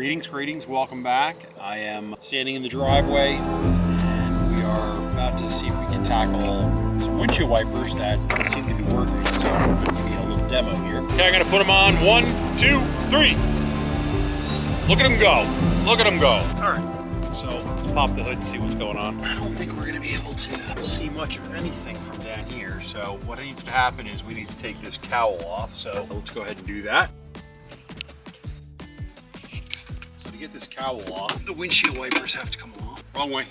Greetings, welcome back. I am standing in the driveway and we are about to see if we can tackle some windshield wipers that don't seem to be working. So I'm going to give you a little demo here. Okay, I'm going to put them on. 1, 2, 3. Look at them go. Look at them go. All right, so let's pop the hood and see what's going on. I don't think we're going to be able to see much of anything from down here. So what needs to happen is we need to take this cowl off. So let's go ahead and do that. Get this cowl off, the windshield wipers have to come off. Wrong way.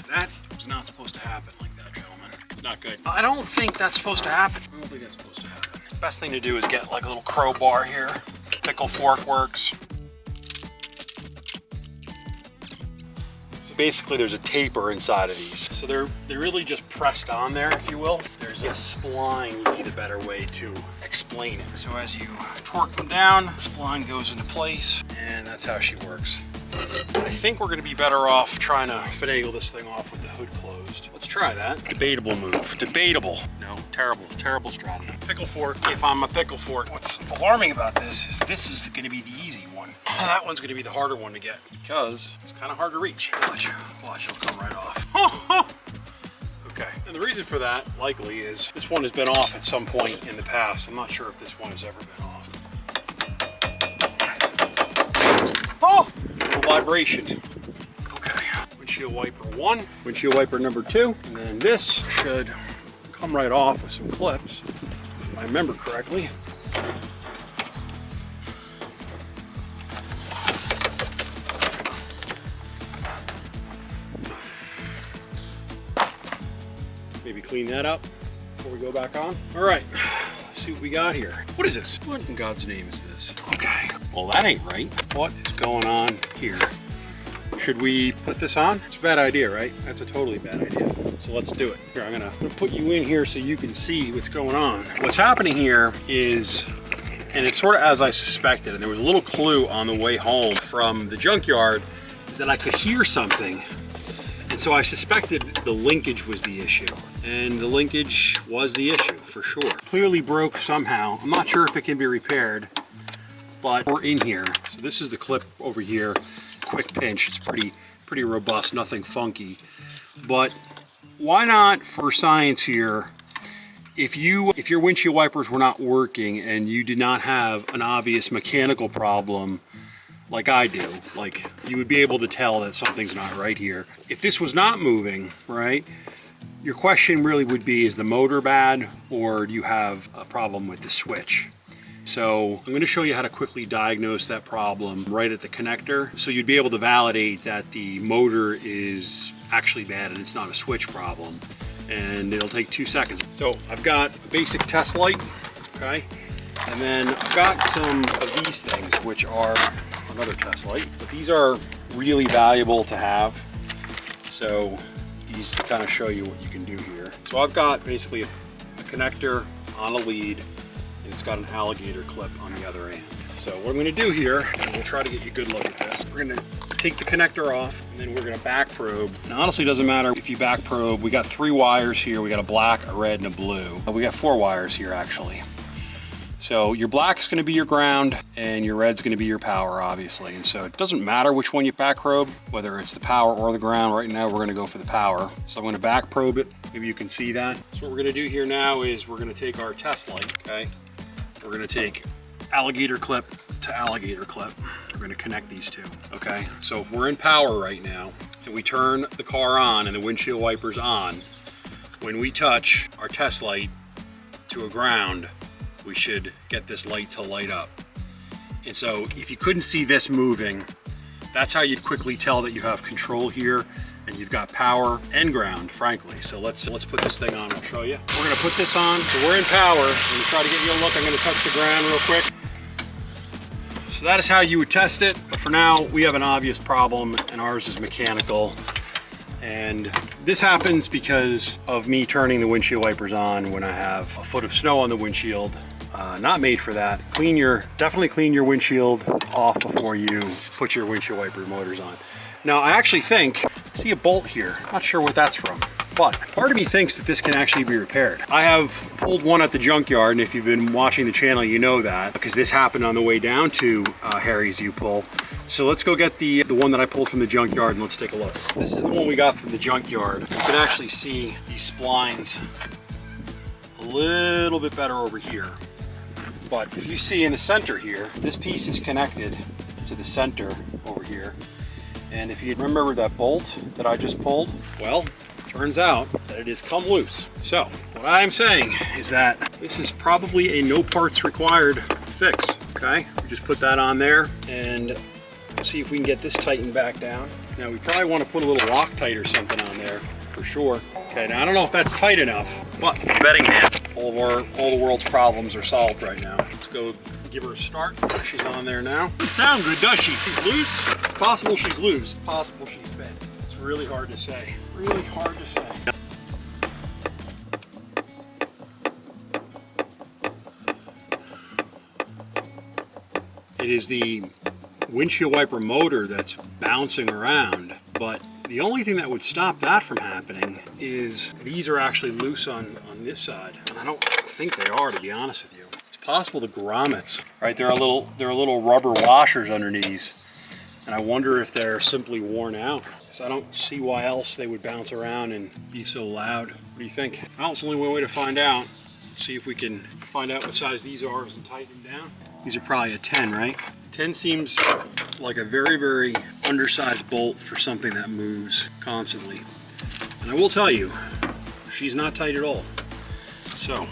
That was not supposed to happen like that, gentlemen. It's not good. I don't think that's supposed to happen. I don't think that's supposed to happen. Best thing to do is get like a little crowbar here. Pickle fork works. So basically there's a taper inside of these. So they're really just pressed on there, if you will. There's a spline would be the better way to explain it. So as you torque them down, the spline goes into place, and that's how she works. I think we're gonna be better off trying to finagle this thing off with the hood closed. Let's try that. Debatable move, debatable. No, terrible strategy. Pickle fork, if I'm a pickle fork. What's alarming about this is gonna be the easy one. That one's gonna be the harder one to get because it's kind of hard to reach. Watch, it'll come right off. Okay, and the reason for that likely is this one has been off at some point in the past. I'm not sure if this one has ever been off. Oh, a little vibration. Okay, windshield wiper 1, windshield wiper number 2, and then this should come right off with some clips, if I remember correctly. Maybe clean that up before we go back on. All right, let's see what we got here. What is this? What in God's name is this? Okay, well that ain't right. What is going on here? Should we put this on? It's a bad idea, right? That's a totally bad idea. So let's do it. Here, I'm gonna put you in here so you can see what's going on. What's happening here is, and it's sort of as I suspected, and there was a little clue on the way home from the junkyard, is that I could hear something. And so I suspected the linkage was the issue, and the linkage was the issue for sure. Clearly broke somehow. I'm not sure if it can be repaired, but we're in here. So this is the clip over here, quick pinch. It's pretty robust, nothing funky. But why not, for science here, if your windshield wipers were not working and you did not have an obvious mechanical problem like I do, like you would be able to tell that something's not right here. If this was not moving, right, your question really would be, is the motor bad or do you have a problem with the switch? So I'm gonna show you how to quickly diagnose that problem right at the connector. So you'd be able to validate that the motor is actually bad and it's not a switch problem. And it'll take 2 seconds. So I've got a basic test light, okay? And then I've got some of these things, which are another test light, but these are really valuable to have. So these to kind of show you what you can do here. So I've got basically a connector on a lead, and it's got an alligator clip on the other end. So what I'm going to do here, and we'll try to get you a good look at this, we're going to take the connector off, and then we're going to back probe. Now honestly, it doesn't matter if you back probe. We got 3 wires here. We got a black, a red, and a blue. We got 4 wires here actually. So your black is going to be your ground and your red's going to be your power, obviously. And so it doesn't matter which one you back probe, whether it's the power or the ground. Right now we're going to go for the power. So I'm going to back probe it. Maybe you can see that. So what we're going to do here now is we're going to take our test light, okay? We're going to take alligator clip to alligator clip. We're going to connect these two, okay? So if we're in power right now and we turn the car on and the windshield wiper's on, when we touch our test light to a ground, we should get this light to light up. And so if you couldn't see this moving, that's how you'd quickly tell that you have control here and you've got power and ground, frankly. So let's put this thing on. I'll show you. We're gonna put this on. So we're in power. I'm gonna try to get you a look. I'm gonna touch the ground real quick. So that is how you would test it. But for now, we have an obvious problem and ours is mechanical. And this happens because of me turning the windshield wipers on when I have a foot of snow on the windshield. Not made for that. Definitely clean your windshield off before you put your windshield wiper motors on. Now I actually think, I see a bolt here. Not sure what that's from. But part of me thinks that this can actually be repaired. I have pulled one at the junkyard, and if you've been watching the channel, you know that, because this happened on the way down to Harry's U-Pull. So let's go get the one that I pulled from the junkyard and let's take a look. This is the one we got from the junkyard. You can actually see these splines a little bit better over here. But if you see in the center here, this piece is connected to the center over here. And if you remember that bolt that I just pulled, well, turns out that it has come loose. So what I'm saying is that this is probably a no parts required fix, okay? We just put that on there and see if we can get this tightened back down. Now we probably want to put a little Loctite or something on there for sure. Okay, now I don't know if that's tight enough, but betting man, all the world's problems are solved right now. Let's go give her a start. She's on there now. Doesn't sound good, does she? She's loose. It's possible she's loose. It's possible she's bent. It's really hard to say. Really hard to say. It is the windshield wiper motor that's bouncing around, but the only thing that would stop that from happening is these are actually loose on this side, and I don't think they are, to be honest with you. It's possible the grommets, right? They're a little rubber washers underneath, and I wonder if they're simply worn out, because I don't see why else they would bounce around and be so loud. What do you think? Well, it's only one way to find out. Let's see if we can find out what size these are and tighten them down. These are probably a 10, right? 10 seems like a very, very undersized bolt for something that moves constantly. And I will tell you, she's not tight at all. So,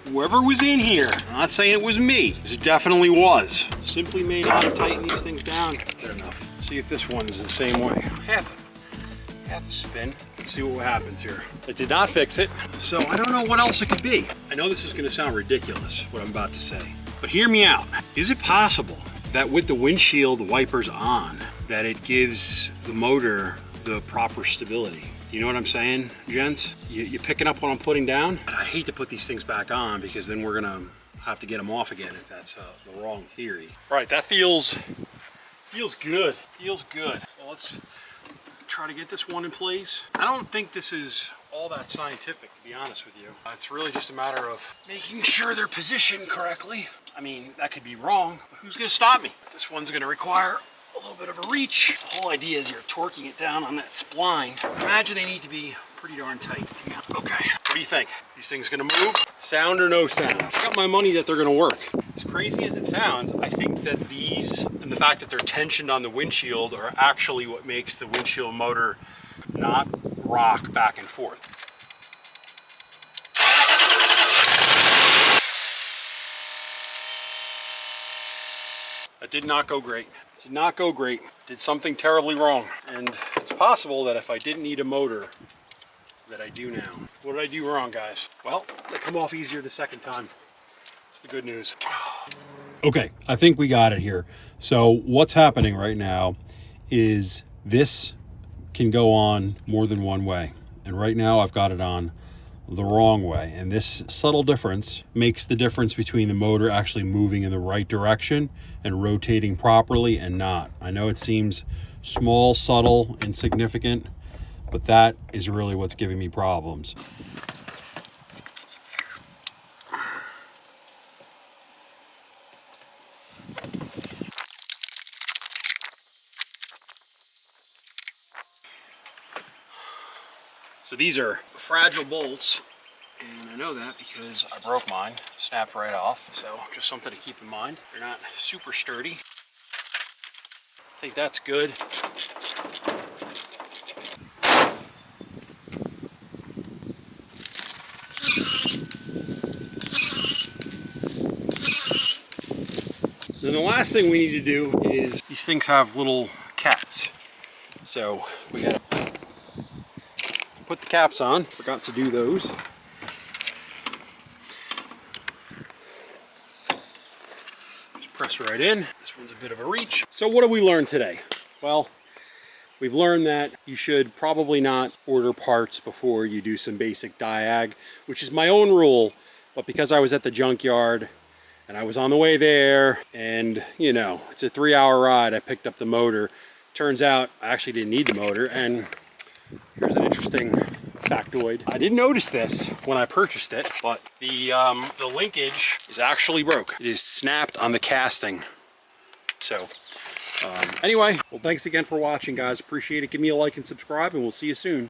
whoever was in here, I'm not saying it was me, because it definitely was, simply may not have tightened these things down good enough. Let's see if this one is the same way. Half a spin. Let's see what happens here. It did not fix it, so I don't know what else it could be. I know this is going to sound ridiculous, what I'm about to say, but hear me out. Is it possible that with the windshield wipers on, that it gives the motor the proper stability? You know what I'm saying, gents? You picking up what I'm putting down? I hate to put these things back on because then we're gonna have to get them off again if that's the wrong theory. All right, that feels good. Feels good. So let's try to get this one in place. I don't think this is all that scientific, to be honest with you. It's really just a matter of making sure they're positioned correctly. I mean, that could be wrong, but who's gonna stop me? This one's gonna require a little bit of a reach. The whole idea is you're torquing it down on that spline. Imagine they need to be pretty darn tight. Okay, what do you think? These things gonna move? Sound or no sound? I got my money that they're gonna work. As crazy as it sounds, I think that these, and the fact that they're tensioned on the windshield, are actually what makes the windshield motor not rock back and forth. That did not go great. It did not go great. Did something terribly wrong. And it's possible that if I didn't need a motor, that I do now. What did I do wrong, guys? Well, they come off easier the second time. It's the good news. Okay, I think we got it here. So what's happening right now is this can go on more than one way. And right now I've got it on the wrong way. And this subtle difference makes the difference between the motor actually moving in the right direction and rotating properly and not. I know it seems small, subtle, insignificant, but that is really what's giving me problems. So these are fragile bolts, and I know that because I broke mine, snapped right off. So just something to keep in mind. They're not super sturdy. I think that's good. Then the last thing we need to do is, these things have little caps. So we gotta put the caps on. Forgot to do those. Just press right in. This one's a bit of a reach. So what have we learned today? Well, we've learned that you should probably not order parts before you do some basic Diag, which is my own rule, but because I was at the junkyard and I was on the way there, and you know, it's a 3-hour ride, I picked up the motor. Turns out I actually didn't need the motor, and here's an interesting factoid. I didn't notice this when I purchased it, but the linkage is actually broke. It is snapped on the casting. So Anyway, well, thanks again for watching, guys. Appreciate it. Give me a like and subscribe, and we'll see you soon.